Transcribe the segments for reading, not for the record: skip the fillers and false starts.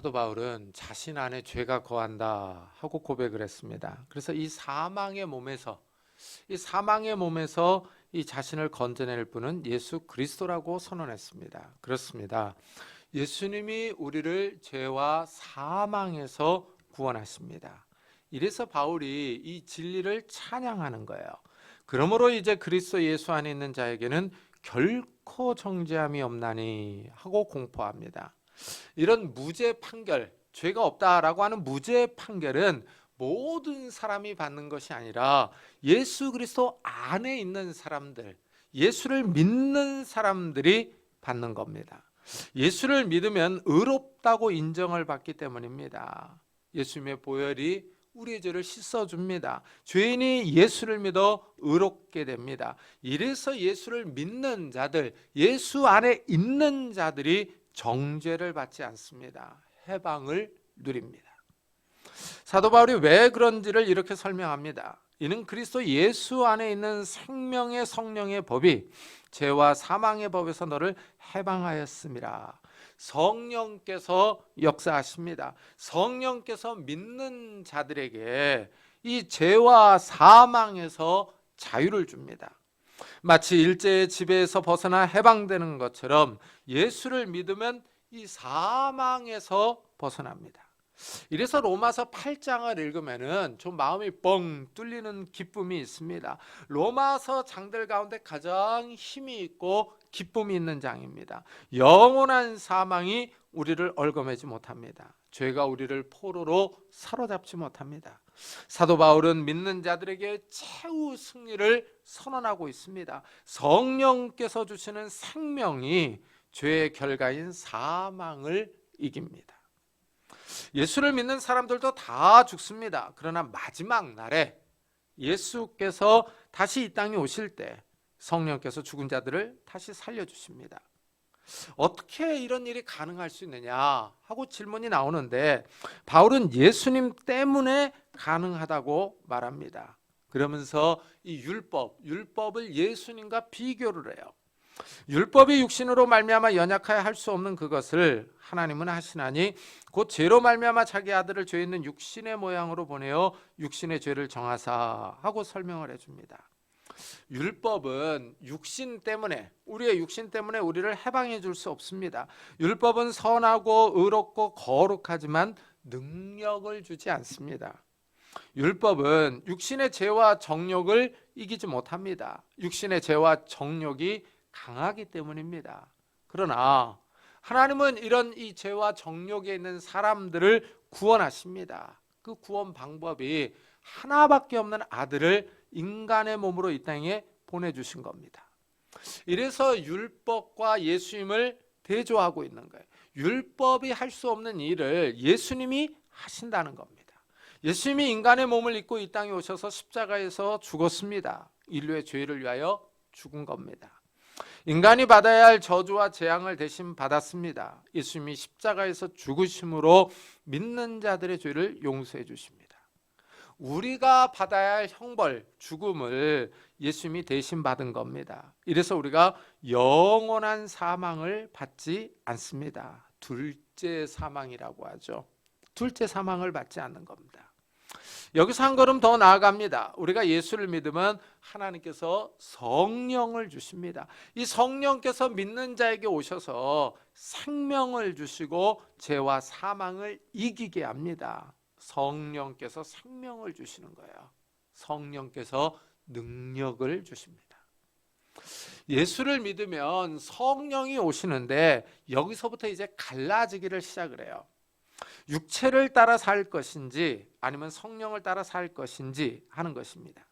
사도 바울은 자신 안에 죄가 거한다 하고 고백을 했습니다. 그래서 이 사망의 몸에서 이 자신을 건져낼 분은 예수 그리스도라고 선언했습니다. 그렇습니다. 예수님이 우리를 죄와 사망에서 구원하십니다. 이래서 바울이 이 진리를 찬양하는 거예요. 그러므로 이제 그리스도 예수 안에 있는 자에게는 결코 정죄함이 없나니 하고 공포합니다. 이런 무죄 판결, 죄가 없다라고 하는 무죄 판결은 모든 사람이 받는 것이 아니라 예수 그리스도 안에 있는 사람들, 예수를 믿는 사람들이 받는 겁니다. 예수를 믿으면 의롭다고 인정을 받기 때문입니다. 예수님의 보혈이 우리의 죄를 씻어줍니다. 죄인이 예수를 믿어 의롭게 됩니다. 이래서 예수를 믿는 자들, 예수 안에 있는 자들이 정죄를 받지 않습니다. 해방을 누립니다. 사도 바울이 왜 그런지를 이렇게 설명합니다. 이는 그리스도 예수 안에 있는 생명의 성령의 법이 죄와 사망의 법에서 너를 해방하였음이라. 성령께서 역사하십니다. 성령께서 믿는 자들에게 이 죄와 사망에서 자유를 줍니다. 마치 일제의 지배에서 벗어나 해방되는 것처럼 예수를 믿으면 이 사망에서 벗어납니다. 이래서 로마서 8장을 읽으면은 좀 마음이 뻥 뚫리는 기쁨이 있습니다. 로마서 장들 가운데 가장 힘이 있고 기쁨이 있는 장입니다. 영원한 사망이 우리를 얽어매지 못합니다. 죄가 우리를 포로로 사로잡지 못합니다. 사도 바울은 믿는 자들에게 최후 승리를 선언하고 있습니다. 성령께서 주시는 생명이 죄의 결과인 사망을 이깁니다. 예수를 믿는 사람들도 다 죽습니다. 그러나 마지막 날에 예수께서 다시 이 땅에 오실 때 성령께서 죽은 자들을 다시 살려주십니다. 어떻게 이런 일이 가능할 수 있느냐 하고 질문이 나오는데 바울은 예수님 때문에 가능하다고 말합니다. 그러면서 이 율법을 예수님과 비교를 해요. 율법이 육신으로 말미암아 연약하여 할 수 없는 그것을 하나님은 하시나니 곧 죄로 말미암아 자기 아들을 죄 있는 육신의 모양으로 보내어 육신의 죄를 정하사 하고 설명을 해줍니다. 율법은 우리의 육신 때문에 우리를 해방해 줄 수 없습니다. 율법은 선하고 의롭고 거룩하지만 능력을 주지 않습니다. 율법은 육신의 죄와 정욕을 이기지 못합니다. 육신의 죄와 정욕이 강하기 때문입니다. 그러나 하나님은 이런 이 죄와 정욕에 있는 사람들을 구원하십니다. 그 구원 방법이 하나밖에 없는 아들을 인간의 몸으로 이 땅에 보내주신 겁니다. 이래서 율법과 예수님을 대조하고 있는 거예요. 율법이 할 수 없는 일을 예수님이 하신다는 겁니다. 예수님이 인간의 몸을 입고 이 땅에 오셔서 십자가에서 죽었습니다. 인류의 죄를 위하여 죽은 겁니다. 인간이 받아야 할 저주와 재앙을 대신 받았습니다. 예수님이 십자가에서 죽으심으로 믿는 자들의 죄를 용서해 주십니다. 우리가 받아야 할 형벌, 죽음을 예수님이 대신 받은 겁니다. 이래서 우리가 영원한 사망을 받지 않습니다. 둘째 사망이라고 하죠. 둘째 사망을 받지 않는 겁니다. 여기서 한 걸음 더 나아갑니다. 우리가 예수를 믿으면 하나님께서 성령을 주십니다. 이 성령께서 믿는 자에게 오셔서 생명을 주시고 죄와 사망을 이기게 합니다. 성령께서 생명을 주시는 거예요. 성령께서 능력을 주십니다. 예수를 믿으면 성령이 오시는데 여기서부터 이제 갈라지기를 시작을 해요. 육체를 따라 살 것인지 아니면 성령을 따라 살 것인지 하는 것입니다.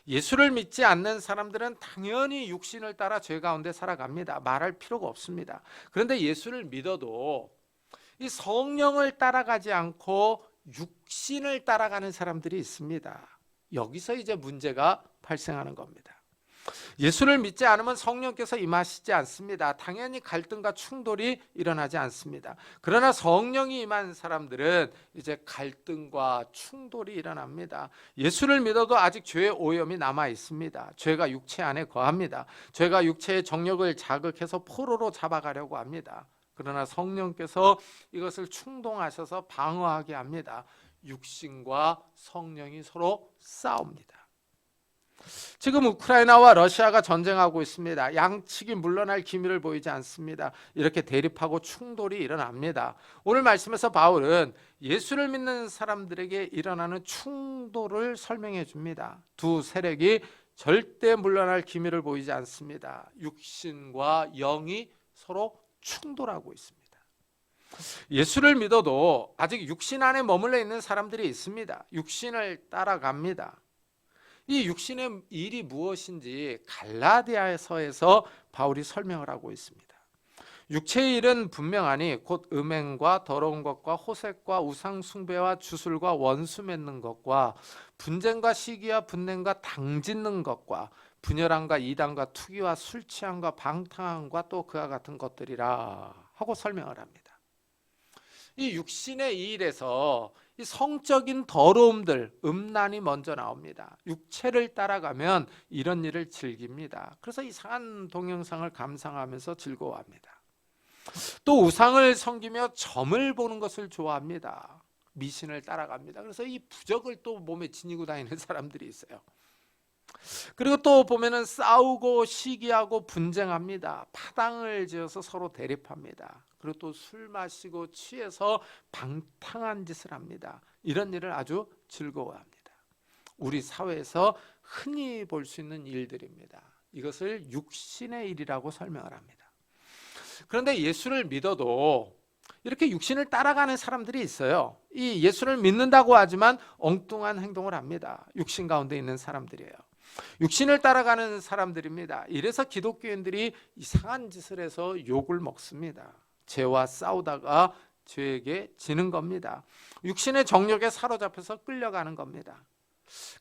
예수를 믿지 않는 사람들은 당연히 육신을 따라 죄 가운데 살아갑니다. 말할 필요가 없습니다. 그런데 예수를 믿어도 이 성령을 따라가지 않고 육신을 따라가는 사람들이 있습니다. 여기서 이제 문제가 발생하는 겁니다. 예수를 믿지 않으면 성령께서 임하시지 않습니다. 당연히 갈등과 충돌이 일어나지 않습니다. 그러나 성령이 임한 사람들은 이제 갈등과 충돌이 일어납니다. 예수를 믿어도 아직 죄의 오염이 남아 있습니다. 죄가 육체 안에 거합니다. 죄가 육체의 정욕을 자극해서 포로로 잡아가려고 합니다. 그러나 성령께서 이것을 충동하셔서 방어하게 합니다. 육신과 성령이 서로 싸웁니다. 지금 우크라이나와 러시아가 전쟁하고 있습니다. 양측이 물러날 기미를 보이지 않습니다. 이렇게 대립하고 충돌이 일어납니다. 오늘 말씀에서 바울은 예수를 믿는 사람들에게 일어나는 충돌을 설명해 줍니다. 두 세력이 절대 물러날 기미를 보이지 않습니다. 육신과 영이 서로 충돌하고 있습니다. 예수를 믿어도 아직 육신 안에 머물러 있는 사람들이 있습니다. 육신을 따라갑니다. 이 육신의 일이 무엇인지 갈라디아서에서 바울이 설명을 하고 있습니다. 육체의 일은 분명하니 곧 음행과 더러운 것과 호색과 우상 숭배와 주술과 원수 맺는 것과 분쟁과 시기와 분냄과 당짓는 것과 분열함과 이단과 투기와 술 취함과 방탕함과 또 그와 같은 것들이라 하고 설명을 합니다. 이 육신의 이 일에서 이 성적인 더러움들, 음란이 먼저 나옵니다. 육체를 따라가면 이런 일을 즐깁니다. 그래서 이상한 동영상을 감상하면서 즐거워합니다. 또 우상을 섬기며 점을 보는 것을 좋아합니다. 미신을 따라갑니다. 그래서 이 부적을 또 몸에 지니고 다니는 사람들이 있어요. 그리고 또 보면은 싸우고 시기하고 분쟁합니다. 파당을 지어서 서로 대립합니다. 그리고 또 술 마시고 취해서 방탕한 짓을 합니다. 이런 일을 아주 즐거워합니다. 우리 사회에서 흔히 볼 수 있는 일들입니다. 이것을 육신의 일이라고 설명을 합니다. 그런데 예수를 믿어도 이렇게 육신을 따라가는 사람들이 있어요. 이 예수를 믿는다고 하지만 엉뚱한 행동을 합니다. 육신 가운데 있는 사람들이에요. 육신을 따라가는 사람들입니다. 이래서 기독교인들이 이상한 짓을 해서 욕을 먹습니다. 죄와 싸우다가 죄에게 지는 겁니다. 육신의 정욕에 사로잡혀서 끌려가는 겁니다.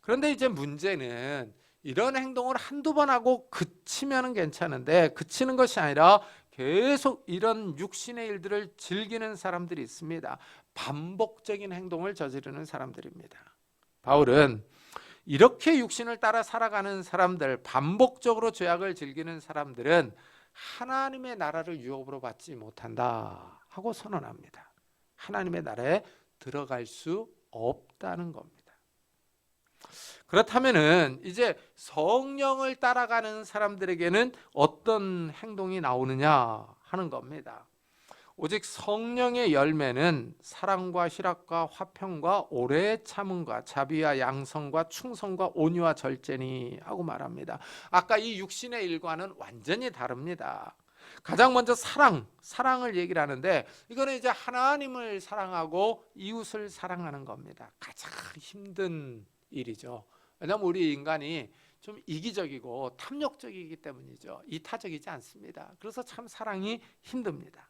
그런데 이제 문제는 이런 행동을 한두 번 하고 그치면 괜찮은데 그치는 것이 아니라 계속 이런 육신의 일들을 즐기는 사람들이 있습니다. 반복적인 행동을 저지르는 사람들입니다. 바울은 이렇게 육신을 따라 살아가는 사람들, 반복적으로 죄악을 즐기는 사람들은 하나님의 나라를 유업으로 받지 못한다 하고 선언합니다. 하나님의 나라에 들어갈 수 없다는 겁니다. 그렇다면은 이제 성령을 따라가는 사람들에게는 어떤 행동이 나오느냐 하는 겁니다. 오직 성령의 열매는 사랑과 희락과 화평과 오래 참음과 자비와 양성과 충성과 온유와 절제니 하고 말합니다. 아까 이 육신의 일과는 완전히 다릅니다. 가장 먼저 사랑을 얘기를 하는데 이거는 이제 하나님을 사랑하고 이웃을 사랑하는 겁니다. 가장 힘든 일이죠. 왜냐하면 우리 인간이 좀 이기적이고 탐욕적이기 때문이죠. 이타적이지 않습니다. 그래서 참 사랑이 힘듭니다.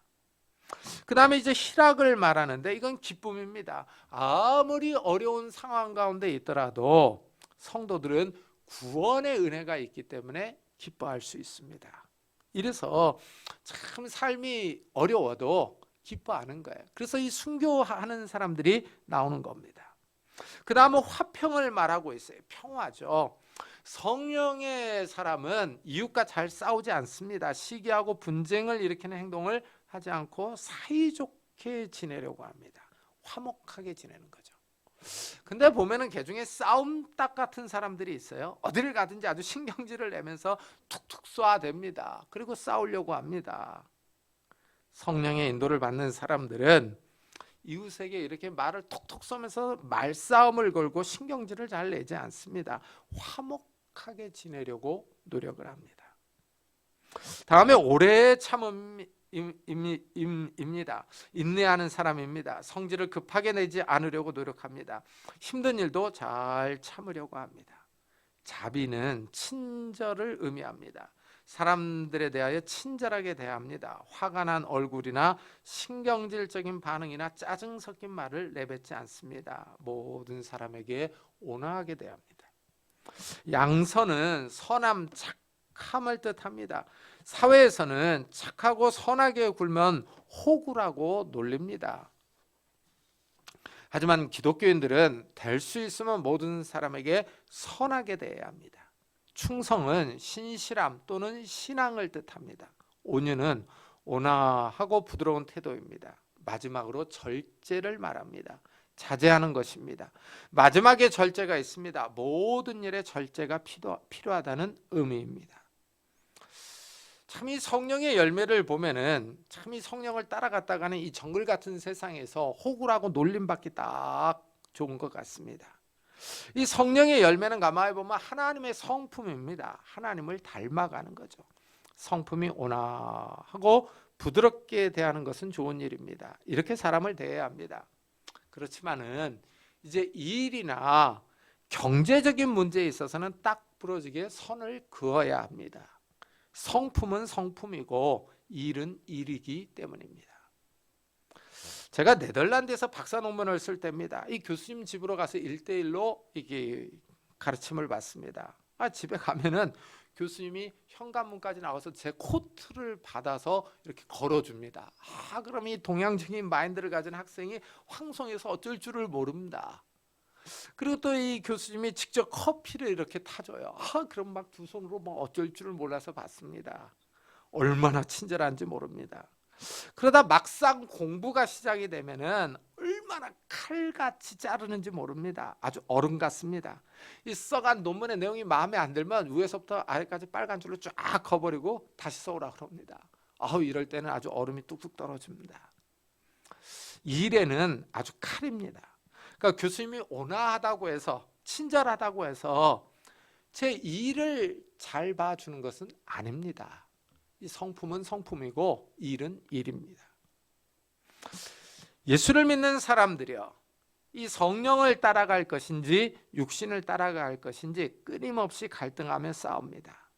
그 다음에 이제 희락을 말하는데 이건 기쁨입니다. 아무리 어려운 상황 가운데 있더라도 성도들은 구원의 은혜가 있기 때문에 기뻐할 수 있습니다. 이래서 참 삶이 어려워도 기뻐하는 거예요. 그래서 이 순교하는 사람들이 나오는 겁니다. 그 다음은 화평을 말하고 있어요. 평화죠. 성령의 사람은 이웃과 잘 싸우지 않습니다. 시기하고 분쟁을 일으키는 행동을 하지 않고 사이좋게 지내려고 합니다. 화목하게 지내는 거죠. 근데 보면은 개중에 싸움닭 같은 사람들이 있어요. 어디를 가든지 아주 신경질을 내면서 툭툭 쏴댑니다. 그리고 싸우려고 합니다. 성령의 인도를 받는 사람들은 이웃에게 이렇게 말을 톡톡 쏘면서 말싸움을 걸고 신경질을 잘 내지 않습니다. 화목하게 지내려고 노력을 합니다. 다음에 오래 참음입니다. 인내하는 사람입니다. 성질을 급하게 내지 않으려고 노력합니다. 힘든 일도 잘 참으려고 합니다. 자비는 친절을 의미합니다. 사람들에 대하여 친절하게 대합니다. 화가 난 얼굴이나 신경질적인 반응이나 짜증 섞인 말을 내뱉지 않습니다. 모든 사람에게 온화하게 대합니다. 양선은 선함, 착함을 뜻합니다. 사회에서는 착하고 선하게 굴면 호구라고 놀립니다. 하지만 기독교인들은 될 수 있으면 모든 사람에게 선하게 대해야 합니다. 충성은 신실함 또는 신앙을 뜻합니다. 온유는 온화하고 부드러운 태도입니다. 마지막으로 절제를 말합니다. 자제하는 것입니다. 마지막에 절제가 있습니다. 모든 일에 절제가 필요하다는 의미입니다. 참 이 성령의 열매를 보면은 참 이 성령을 따라갔다가는 이 정글 같은 세상에서 호구라고 놀림받기 딱 좋은 것 같습니다. 이 성령의 열매는 가만히 보면 하나님의 성품입니다. 하나님을 닮아가는 거죠. 성품이 온화하고 부드럽게 대하는 것은 좋은 일입니다. 이렇게 사람을 대해야 합니다. 그렇지만은 이제 일이나 경제적인 문제에 있어서는 딱 부러지게 선을 그어야 합니다. 성품은 성품이고 일은 일이기 때문입니다. 제가 네덜란드에서 박사 논문을 쓸 때입니다. 이 교수님 집으로 가서 1대1로 이게 가르침을 받습니다. 집에 가면은 교수님이 현관문까지 나와서 제 코트를 받아서 이렇게 걸어줍니다. 그럼 이 동양적인 마인드를 가진 학생이 황송해서 어쩔 줄을 모릅니다. 그리고 또 이 교수님이 직접 커피를 이렇게 타줘요. 그럼 막 두 손으로 뭐 어쩔 줄을 몰라서 받습니다. 얼마나 친절한지 모릅니다. 그러다 막상 공부가 시작이 되면은 얼마나 칼같이 자르는지 모릅니다. 아주 어른 같습니다. 이 써간 논문의 내용이 마음에 안 들면 위에서부터 아래까지 빨간 줄로 쫙 커버리고 다시 써오라 그럽니다. 이럴 때는 아주 얼음이 뚝뚝 떨어집니다. 일에는 아주 칼입니다. 그러니까 교수님이 온화하다고 해서 친절하다고 해서 제 일을 잘 봐주는 것은 아닙니다. 이 성품은 성품이고 일은 일입니다. 예수를 믿는 사람들이요, 이 성령을 따라갈 것인지 육신을 따라갈 것인지 끊임없이 갈등하며 싸웁니다.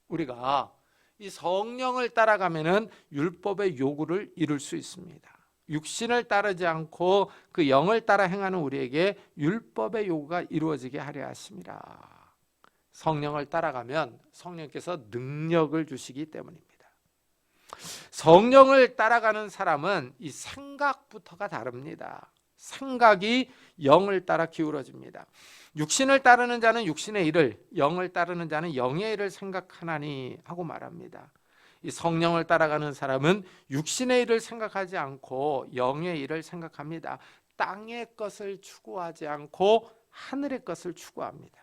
우리가 이 성령을 따라가면은 율법의 요구를 이룰 수 있습니다. 육신을 따르지 않고 그 영을 따라 행하는 우리에게 율법의 요구가 이루어지게 하려 하심이라. 성령을 따라가면 성령께서 능력을 주시기 때문입니다. 성령을 따라가는 사람은 이 생각부터가 다릅니다. 생각이 영을 따라 기울어집니다. 육신을 따르는 자는 육신의 일을, 영을 따르는 자는 영의 일을 생각하나니 하고 말합니다. 이 성령을 따라가는 사람은 육신의 일을 생각하지 않고 영의 일을 생각합니다. 땅의 것을 추구하지 않고 하늘의 것을 추구합니다.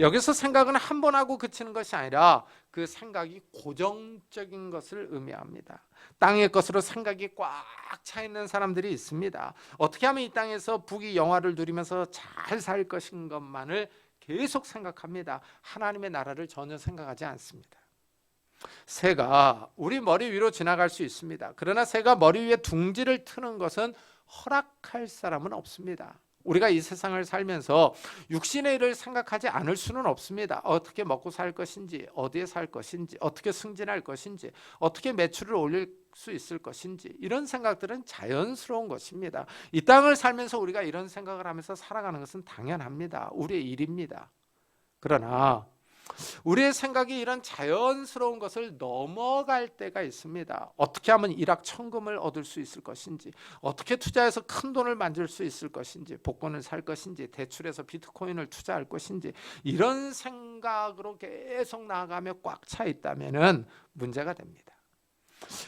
여기서 생각은 한 번 하고 그치는 것이 아니라 그 생각이 고정적인 것을 의미합니다. 땅의 것으로 생각이 꽉 차 있는 사람들이 있습니다. 어떻게 하면 이 땅에서 부귀 영화를 누리면서 잘 살 것인 것만을 계속 생각합니다. 하나님의 나라를 전혀 생각하지 않습니다. 새가 우리 머리 위로 지나갈 수 있습니다. 그러나 새가 머리 위에 둥지를 트는 것은 허락할 사람은 없습니다. 우리가 이 세상을 살면서 육신의 일을 생각하지 않을 수는 없습니다. 어떻게 먹고 살 것인지, 어디에 살 것인지, 어떻게 승진할 것인지, 어떻게 매출을 올릴 수 있을 것인지, 이런 생각들은 자연스러운 것입니다. 이 땅을 살면서 우리가 이런 생각을 하면서 살아가는 것은 당연합니다. 우리의 일입니다. 그러나 우리의 생각이 이런 자연스러운 것을 넘어갈 때가 있습니다. 어떻게 하면 일확천금을 얻을 수 있을 것인지, 어떻게 투자해서 큰 돈을 만들 수 있을 것인지, 복권을 살 것인지, 대출해서 비트코인을 투자할 것인지, 이런 생각으로 계속 나아가며 꽉 차 있다면 문제가 됩니다.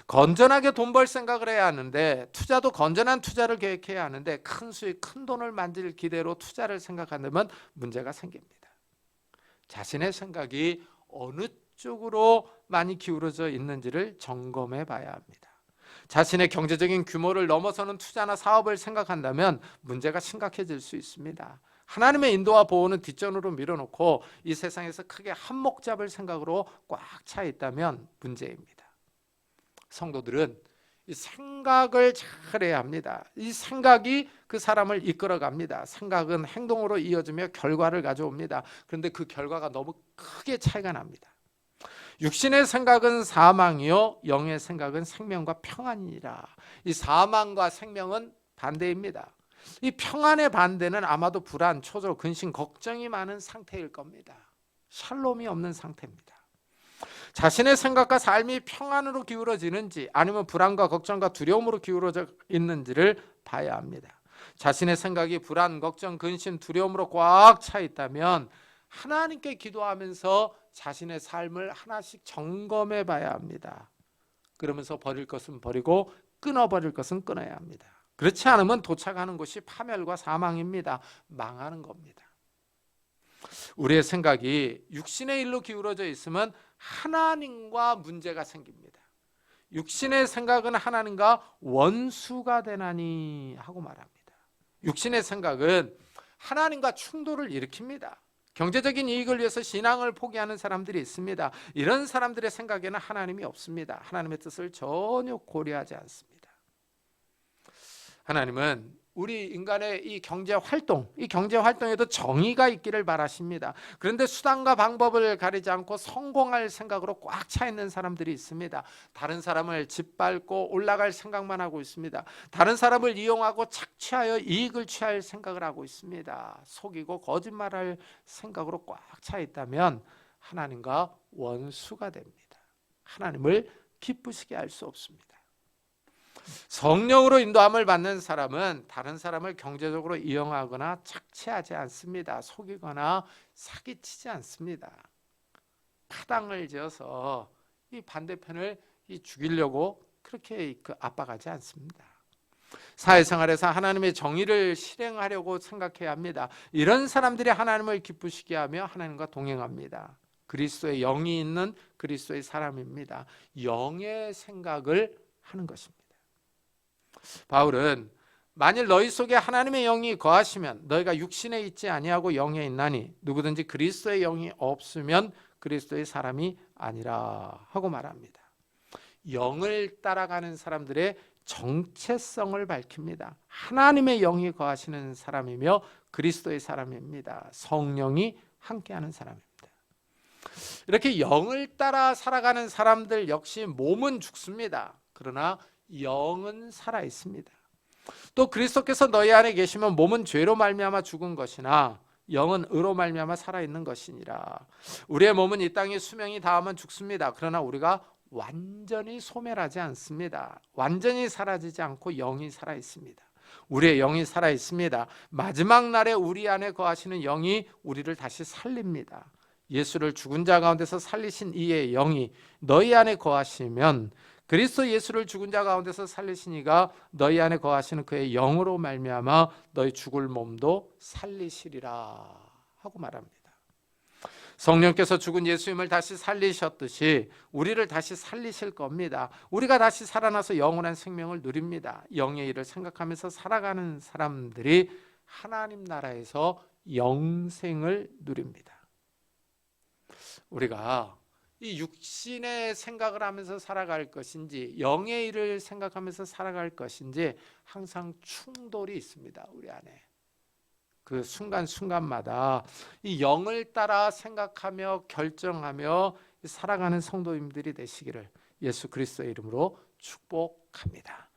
건전하게 돈 벌 생각을 해야 하는데, 투자도 건전한 투자를 계획해야 하는데, 큰 수익, 큰 돈을 만들 기대로 투자를 생각한다면 문제가 생깁니다. 자신의 생각이 어느 쪽으로 많이 기울어져 있는지를 점검해 봐야 합니다. 자신의 경제적인 규모를 넘어서는 투자나 사업을 생각한다면 문제가 심각해질 수 있습니다. 하나님의 인도와 보호는 뒷전으로 밀어놓고 이 세상에서 크게 한몫 잡을 생각으로 꽉 차 있다면 문제입니다. 성도들은 이 생각을 잘해야 합니다. 이 생각이 그 사람을 이끌어갑니다. 생각은 행동으로 이어지며 결과를 가져옵니다. 그런데 그 결과가 너무 크게 차이가 납니다. 육신의 생각은 사망이요, 영의 생각은 생명과 평안이니라. 이 사망과 생명은 반대입니다. 이 평안의 반대는 아마도 불안, 초조, 근심, 걱정이 많은 상태일 겁니다. 샬롬이 없는 상태입니다. 자신의 생각과 삶이 평안으로 기울어지는지 아니면 불안과 걱정과 두려움으로 기울어져 있는지를 봐야 합니다. 자신의 생각이 불안, 걱정, 근심, 두려움으로 꽉 차 있다면 하나님께 기도하면서 자신의 삶을 하나씩 점검해 봐야 합니다. 그러면서 버릴 것은 버리고 끊어버릴 것은 끊어야 합니다. 그렇지 않으면 도착하는 곳이 파멸과 사망입니다. 망하는 겁니다. 우리의 생각이 육신의 일로 기울어져 있으면 하나님과 문제가 생깁니다. 육신의 생각은 하나님과 원수가 되나니 하고 말합니다. 육신의 생각은 하나님과 충돌을 일으킵니다. 경제적인 이익을 위해서 신앙을 포기하는 사람들이 있습니다. 이런 사람들의 생각에는 하나님이 없습니다. 하나님의 뜻을 전혀 고려하지 않습니다. 하나님은 우리 인간의 이 경제 활동에도 정의가 있기를 바라십니다. 그런데 수단과 방법을 가리지 않고 성공할 생각으로 꽉 차 있는 사람들이 있습니다. 다른 사람을 짓밟고 올라갈 생각만 하고 있습니다. 다른 사람을 이용하고 착취하여 이익을 취할 생각을 하고 있습니다. 속이고 거짓말할 생각으로 꽉 차 있다면 하나님과 원수가 됩니다. 하나님을 기쁘시게 할 수 없습니다. 성령으로 인도함을 받는 사람은 다른 사람을 경제적으로 이용하거나 착취하지 않습니다. 속이거나 사기치지 않습니다. 파당을 지어서 이 반대편을 죽이려고 그렇게 압박하지 않습니다. 사회생활에서 하나님의 정의를 실행하려고 생각해야 합니다. 이런 사람들이 하나님을 기쁘시게 하며 하나님과 동행합니다. 그리스도의 영이 있는 그리스도의 사람입니다. 영의 생각을 하는 것입니다. 바울은 만일 너희 속에 하나님의 영이 거하시면 너희가 육신에 있지 아니하고 영에 있나니 누구든지 그리스도의 영이 없으면 그리스도의 사람이 아니라 하고 말합니다. 영을 따라가는 사람들의 정체성을 밝힙니다. 하나님의 영이 거하시는 사람이며 그리스도의 사람입니다. 성령이 함께하는 사람입니다. 이렇게 영을 따라 살아가는 사람들 역시 몸은 죽습니다. 그러나 영은 살아 있습니다. 또 그리스도께서 너희 안에 계시면 몸은 죄로 말미암아 죽은 것이나 영은 의로 말미암아 살아 있는 것이니라. 우리의 몸은 이 땅에 수명이 다하면 죽습니다. 그러나 우리가 완전히 소멸하지 않습니다. 완전히 사라지지 않고 영이 살아 있습니다. 우리의 영이 살아 있습니다. 마지막 날에 우리 안에 거하시는 영이 우리를 다시 살립니다. 예수를 죽은 자 가운데서 살리신 이의 영이 너희 안에 거하시면 그리스도 예수를 죽은 자 가운데서 살리신 이가 너희 안에 거하시는 그의 영으로 말미암아 너희 죽을 몸도 살리시리라 하고 말합니다. 성령께서 죽은 예수님을 다시 살리셨듯이 우리를 다시 살리실 겁니다. 우리가 다시 살아나서 영원한 생명을 누립니다. 영의 일을 생각하면서 살아가는 사람들이 하나님 나라에서 영생을 누립니다. 우리가 이 육신의 생각을 하면서 살아갈 것인지 영의 일을 생각하면서 살아갈 것인지 항상 충돌이 있습니다. 우리 안에 그 순간순간마다 이 영을 따라 생각하며 결정하며 살아가는 성도님들이 되시기를 예수 그리스도의 이름으로 축복합니다.